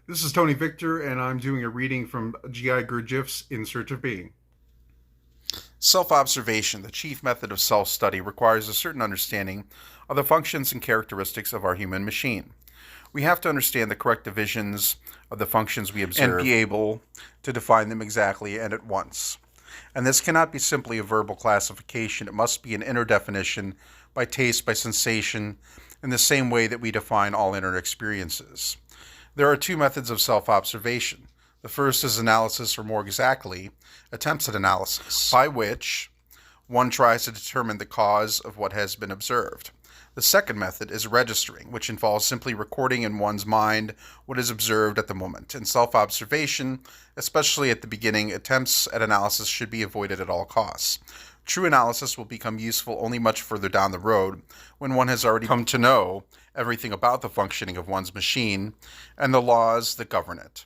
This is Tony Victor, and I'm doing a reading from G.I. Gurdjieff's In Search of Being. Self-observation, the chief method of self-study, requires a certain understanding of the functions and characteristics of our human machine. We have to understand the correct divisions of the functions we observe and be able to define them exactly and at once. And this cannot be simply a verbal classification. It must be an inner definition by taste, by sensation, in the same way that we define all inner experiences. There are two methods of self-observation. The first is analysis, or more exactly, attempts at analysis, by which one tries to determine the cause of what has been observed. The second method is registering, which involves simply recording in one's mind what is observed at the moment. In self-observation, especially at the beginning, attempts at analysis should be avoided at all costs. True analysis will become useful only much further down the road, when one has already come to know everything about the functioning of one's machine and the laws that govern it.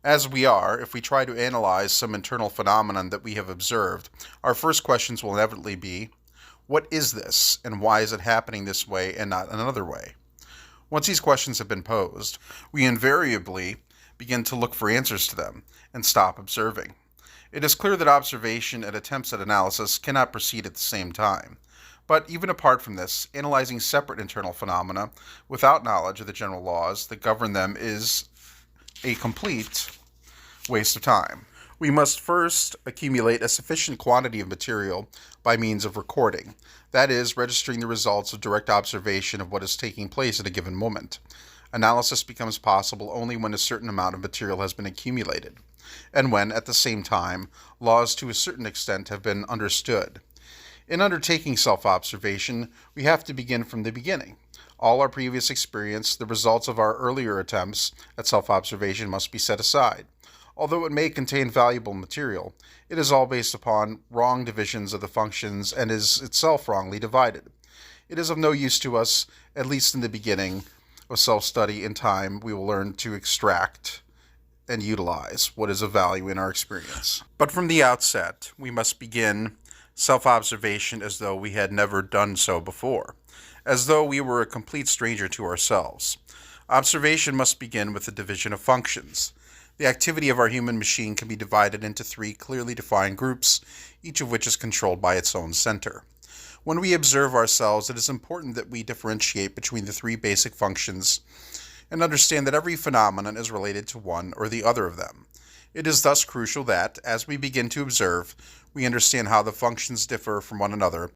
As we are, if we try to analyze some internal phenomenon that we have observed, our first questions will inevitably be, what is this, and why is it happening this way and not another way? Once these questions have been posed, we invariably begin to look for answers to them and stop observing. It is clear that observation and attempts at analysis cannot proceed at the same time. But even apart from this, analyzing separate internal phenomena without knowledge of the general laws that govern them is a complete waste of time. We must first accumulate a sufficient quantity of material by means of recording, that is, registering the results of direct observation of what is taking place at a given moment. Analysis becomes possible only when a certain amount of material has been accumulated, and when, at the same time, laws to a certain extent have been understood. In undertaking self-observation, we have to begin from the beginning. All our previous experience, the results of our earlier attempts at self-observation must be set aside. Although it may contain valuable material, it is all based upon wrong divisions of the functions and is itself wrongly divided. It is of no use to us, at least in the beginning of self-study. In time, we will learn to extract and utilize what is of value in our experience. But from the outset, we must begin self-observation as though we had never done so before, as though we were a complete stranger to ourselves. Observation must begin with the division of functions. The activity of our human machine can be divided into three clearly defined groups, each of which is controlled by its own center. When we observe ourselves, it is important that we differentiate between the three basic functions and understand that every phenomenon is related to one or the other of them. It is thus crucial that, as we begin to observe, we understand how the functions differ from one another.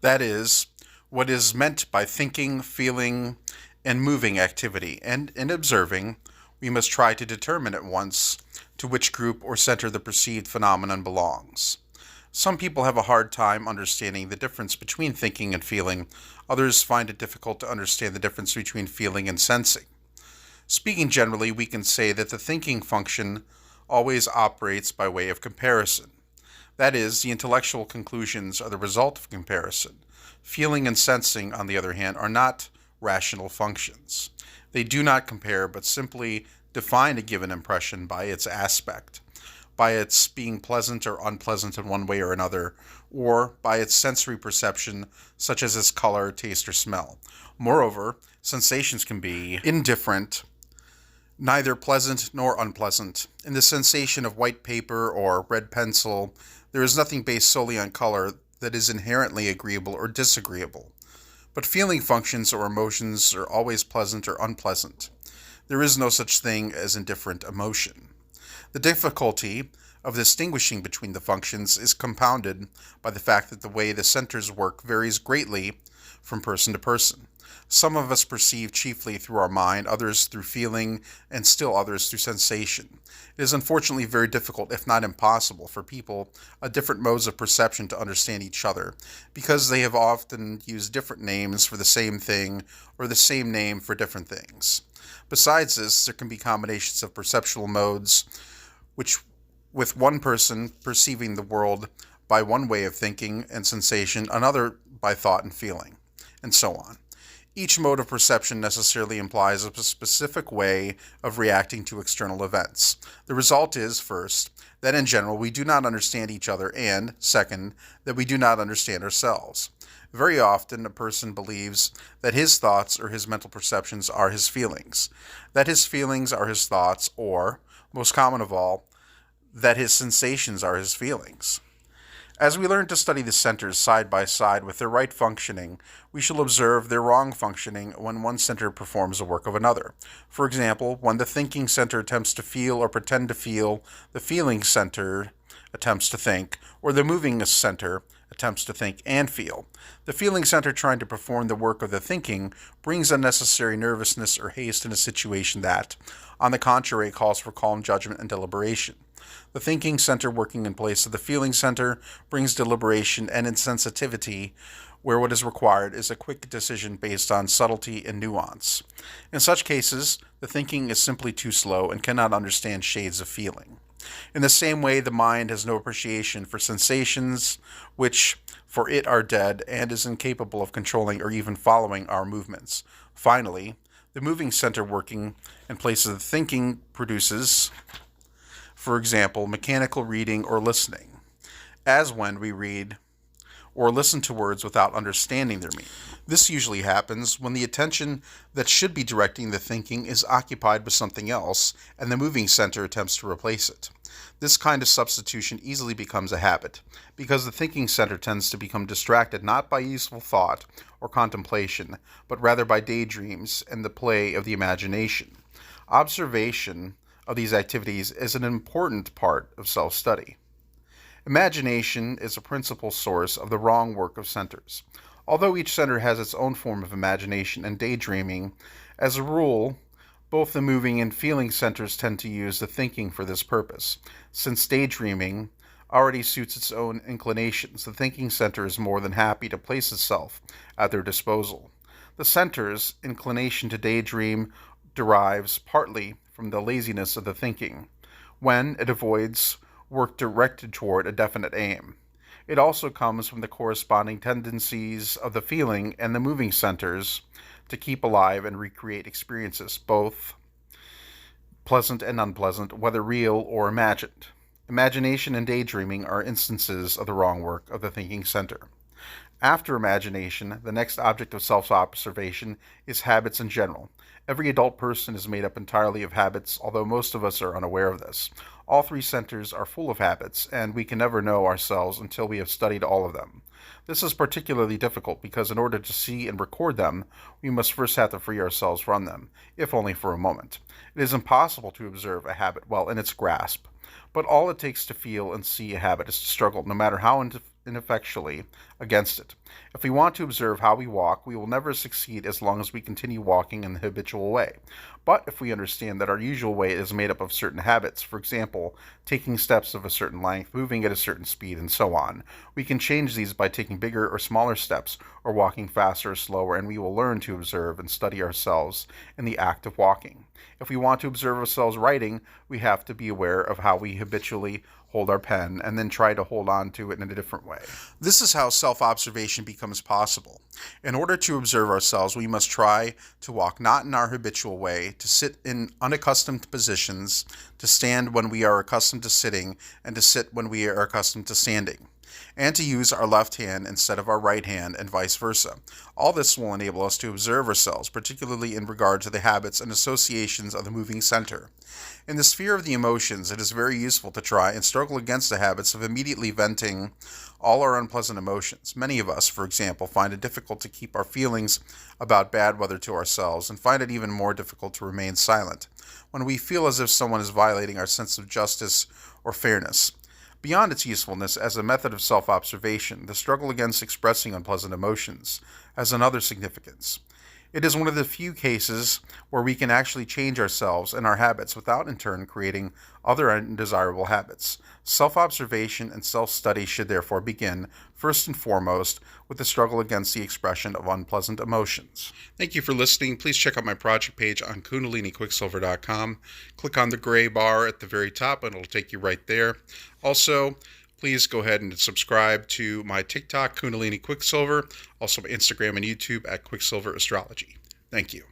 That is, what is meant by thinking, feeling, and moving activity, and in observing, we must try to determine at once to which group or center the perceived phenomenon belongs. Some people have a hard time understanding the difference between thinking and feeling. Others find it difficult to understand the difference between feeling and sensing. Speaking generally, we can say that the thinking function always operates by way of comparison. That is, the intellectual conclusions are the result of comparison. Feeling and sensing, on the other hand, are not rational functions. They do not compare, but simply define a given impression by its aspect, by its being pleasant or unpleasant in one way or another, or by its sensory perception, such as its color, taste, or smell. Moreover, sensations can be indifferent, neither pleasant nor unpleasant. In the sensation of white paper or red pencil, there is nothing based solely on color that is inherently agreeable or disagreeable. But feeling functions or emotions are always pleasant or unpleasant. There is no such thing as indifferent emotion. The difficulty of distinguishing between the functions is compounded by the fact that the way the centers work varies greatly from person to person. Some of us perceive chiefly through our mind, others through feeling, and still others through sensation. It is unfortunately very difficult, if not impossible, for people of different modes of perception to understand each other, because they have often used different names for the same thing, or the same name for different things. Besides this, there can be combinations of perceptual modes, which, with one person perceiving the world by one way of thinking and sensation, another by thought and feeling, and so on. Each mode of perception necessarily implies a specific way of reacting to external events. The result is, first, that in general we do not understand each other, and, second, that we do not understand ourselves. Very often, a person believes that his thoughts or his mental perceptions are his feelings, that his feelings are his thoughts, or, most common of all, that his sensations are his feelings. As we learn to study the centers side by side with their right functioning, we shall observe their wrong functioning when one center performs the work of another. For example, when the thinking center attempts to feel or pretend to feel, the feeling center attempts to think, or the moving center attempts to think and feel. The feeling center trying to perform the work of the thinking brings unnecessary nervousness or haste in a situation that, on the contrary, calls for calm judgment and deliberation. The thinking center working in place of the feeling center brings deliberation and insensitivity, where what is required is a quick decision based on subtlety and nuance. In such cases, the thinking is simply too slow and cannot understand shades of feeling. In the same way, the mind has no appreciation for sensations, which for it are dead, and is incapable of controlling or even following our movements. Finally, the moving center working in place of the thinking produces, for example, mechanical reading or listening, as when we read or listen to words without understanding their meaning. This usually happens when the attention that should be directing the thinking is occupied with something else, and the moving center attempts to replace it. This kind of substitution easily becomes a habit, because the thinking center tends to become distracted not by useful thought or contemplation, but rather by daydreams and the play of the imagination. Observation of these activities is an important part of self-study. Imagination is a principal source of the wrong work of centers. Although each center has its own form of imagination and daydreaming, as a rule, both the moving and feeling centers tend to use the thinking for this purpose. Since daydreaming already suits its own inclinations, the thinking center is more than happy to place itself at their disposal. The center's inclination to daydream derives partly from the laziness of the thinking, when it avoids work directed toward a definite aim. It also comes from the corresponding tendencies of the feeling and the moving centers to keep alive and recreate experiences, both pleasant and unpleasant, whether real or imagined. Imagination and daydreaming are instances of the wrong work of the thinking center. After imagination, the next object of self-observation is habits in general. Every adult person is made up entirely of habits, although most of us are unaware of this. All three centers are full of habits, and we can never know ourselves until we have studied all of them. This is particularly difficult because in order to see and record them, we must first have to free ourselves from them, if only for a moment. It is impossible to observe a habit while in its grasp, but all it takes to feel and see a habit is to struggle, no matter how ineffectually, against it. If we want to observe how we walk, we will never succeed as long as we continue walking in the habitual way. But if we understand that our usual way is made up of certain habits, for example, taking steps of a certain length, moving at a certain speed, and so on, we can change these by taking bigger or smaller steps, or walking faster or slower, and we will learn to observe and study ourselves in the act of walking. If we want to observe ourselves writing, we have to be aware of how we habitually hold our pen, and then try to hold on to it in a different way. This is how self-observation becomes possible. In order to observe ourselves, we must try to walk not in our habitual way, to sit in unaccustomed positions, to stand when we are accustomed to sitting, and to sit when we are accustomed to standing, and to use our left hand instead of our right hand, and vice versa. All this will enable us to observe ourselves, particularly in regard to the habits and associations of the moving center. In the sphere of the emotions, it is very useful to try and struggle against the habits of immediately venting all our unpleasant emotions. Many of us, for example, find it difficult to keep our feelings about bad weather to ourselves, and find it even more difficult to remain silent when we feel as if someone is violating our sense of justice or fairness. Beyond its usefulness as a method of self-observation, the struggle against expressing unpleasant emotions has another significance. It is one of the few cases where we can actually change ourselves and our habits without in turn creating other undesirable habits. Self-observation and self-study should therefore begin, first and foremost, with the struggle against the expression of unpleasant emotions. Thank you for listening. Please check out my project page on KundaliniQuicksilver.com. Click on the gray bar at the very top and it'll take you right there. Also, please go ahead and subscribe to my TikTok, Kundalini Quicksilver, also my Instagram and YouTube at Quicksilver Astrology. Thank you.